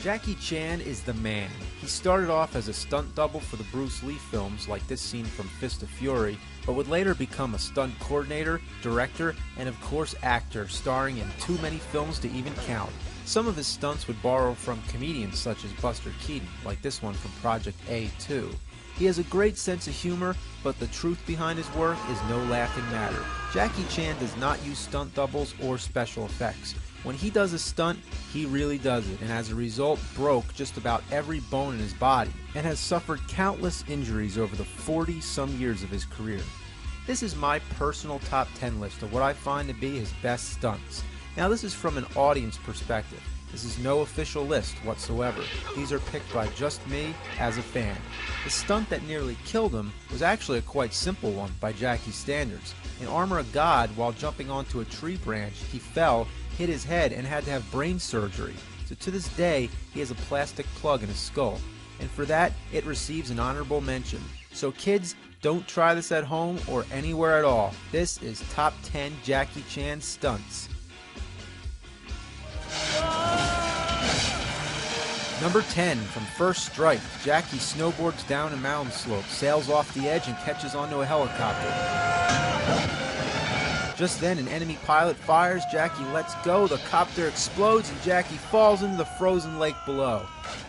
Jackie Chan is the man. He started off as a stunt double for the Bruce Lee films like this scene from Fist of Fury, but would later become a stunt coordinator, director, and of course actor, starring in too many films to even count. Some of his stunts would borrow from comedians such as Buster Keaton, like this one from Project A too. He has a great sense of humor, but the truth behind his work is no laughing matter. Jackie Chan does not use stunt doubles or special effects. When he does a stunt, he really does it, and as a result broke just about every bone in his body, and has suffered countless injuries over the 40-some years of his career. This is my personal top 10 list of what I find to be his best stunts. Now this is from an audience perspective. This is no official list whatsoever. These are picked by just me as a fan. The stunt that nearly killed him was actually a quite simple one by Jackie's standards. In Armor of God, while jumping onto a tree branch, he fell, hit his head, and had to have brain surgery. So to this day, he has a plastic plug in his skull. And for that, it receives an honorable mention. So kids, don't try this at home or anywhere at all. This is Top 10 Jackie Chan Stunts. Number 10, from First Strike, Jackie snowboards down a mountain slope, sails off the edge, and catches onto a helicopter. Just then, an enemy pilot fires, Jackie lets go, the copter explodes, and Jackie falls into the frozen lake below.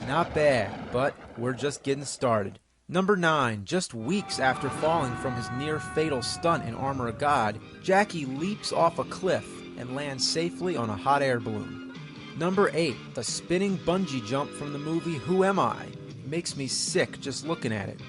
Not bad, but we're just getting started. Number 9, just weeks after falling from his near-fatal stunt in Armor of God, Jackie leaps off a cliff and lands safely on a hot air balloon. Number 8, the spinning bungee jump from the movie Who Am I? It makes me sick just looking at it.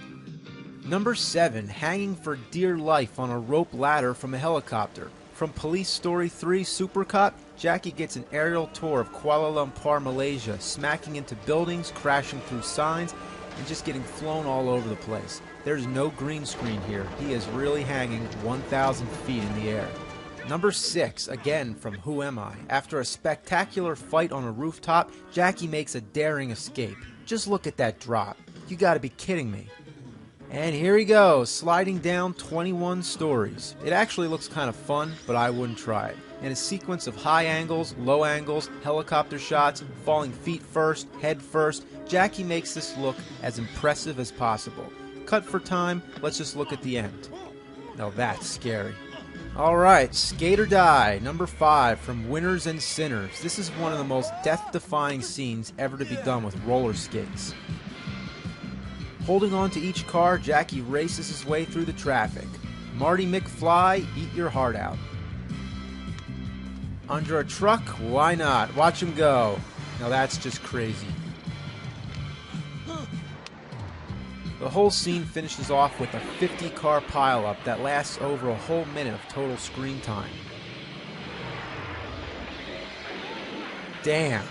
Number 7, hanging for dear life on a rope ladder from a helicopter. From Police Story 3 Super Cop, Jackie gets an aerial tour of Kuala Lumpur, Malaysia, smacking into buildings, crashing through signs, and just getting flown all over the place. There's no green screen here. He is really hanging 1,000 feet in the air. Number 6, again from Who Am I? After a spectacular fight on a rooftop, Jackie makes a daring escape. Just look at that drop. You gotta be kidding me. And here he goes, sliding down 21 stories. It actually looks kind of fun, but I wouldn't try it. In a sequence of high angles, low angles, helicopter shots, falling feet first, head first, Jackie makes this look as impressive as possible. Cut for time, let's just look at the end. Now that's scary. Alright, Skate or Die, number 5, from Winners and Sinners. This is one of the most death-defying scenes ever to be done with roller skates. Holding on to each car, Jackie races his way through the traffic. Marty McFly, eat your heart out. Under a truck? Why not? Watch him go. Now that's just crazy. The whole scene finishes off with a 50-car pileup that lasts over a whole minute of total screen time. Damn.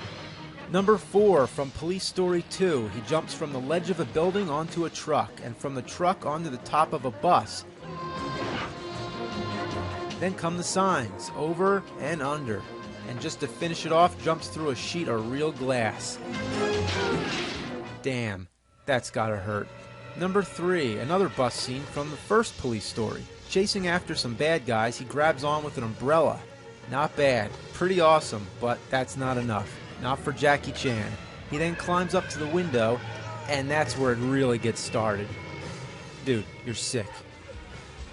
Number 4, from Police Story 2, he jumps from the ledge of a building onto a truck, and from the truck onto the top of a bus. Then come the signs, over and under, and just to finish it off, jumps through a sheet of real glass. Damn, that's gotta hurt. Number 3, another bus scene from the first Police Story. Chasing after some bad guys, he grabs on with an umbrella. Not bad, pretty awesome, but that's not enough. Not for Jackie Chan. He then climbs up to the window, and that's where it really gets started. Dude, you're sick.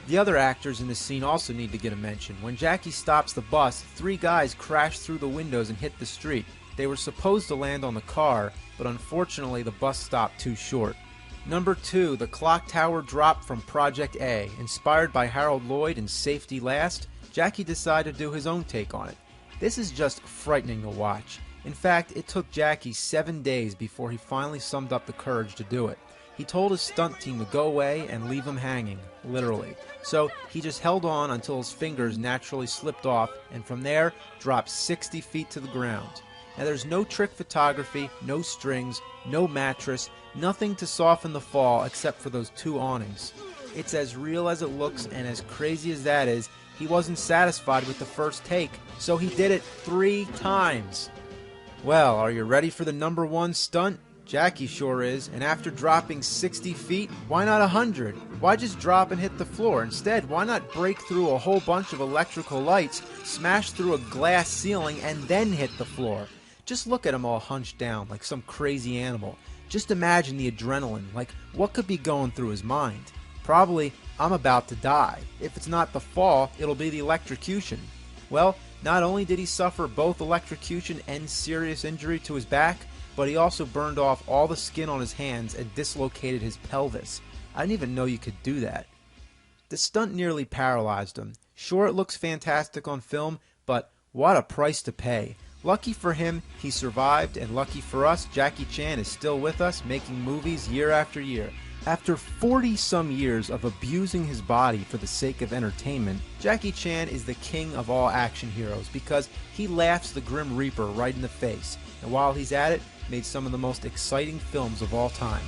The other actors in this scene also need to get a mention. When Jackie stops the bus, 3 guys crash through the windows and hit the street. They were supposed to land on the car, but unfortunately the bus stopped too short. Number 2, the clock tower drop from Project A. Inspired by Harold Lloyd in Safety Last, Jackie decided to do his own take on it. This is just frightening to watch. In fact, it took Jackie 7 days before he finally summed up the courage to do it. He told his stunt team to go away and leave him hanging, literally. So he just held on until his fingers naturally slipped off, and from there, dropped 60 feet to the ground. Now there's no trick photography, no strings, no mattress, nothing to soften the fall except for those 2 awnings. It's as real as it looks, and as crazy as that is, he wasn't satisfied with the first take, so he did it 3 times. Well, are you ready for the number 1 stunt? Jackie sure is, and after dropping 60 feet, why not 100? Why just drop and hit the floor? Instead, why not break through a whole bunch of electrical lights, smash through a glass ceiling, and then hit the floor? Just look at him all hunched down like some crazy animal. Just imagine the adrenaline, like what could be going through his mind? Probably, I'm about to die. If it's not the fall, it'll be the electrocution. Well, not only did he suffer both electrocution and serious injury to his back, but he also burned off all the skin on his hands and dislocated his pelvis. I didn't even know you could do that. The stunt nearly paralyzed him. Sure, it looks fantastic on film, but what a price to pay. Lucky for him, he survived, and lucky for us, Jackie Chan is still with us, making movies year after year. After 40-some years of abusing his body for the sake of entertainment, Jackie Chan is the king of all action heroes because he laughs the Grim Reaper right in the face, and while he's at it, made some of the most exciting films of all time.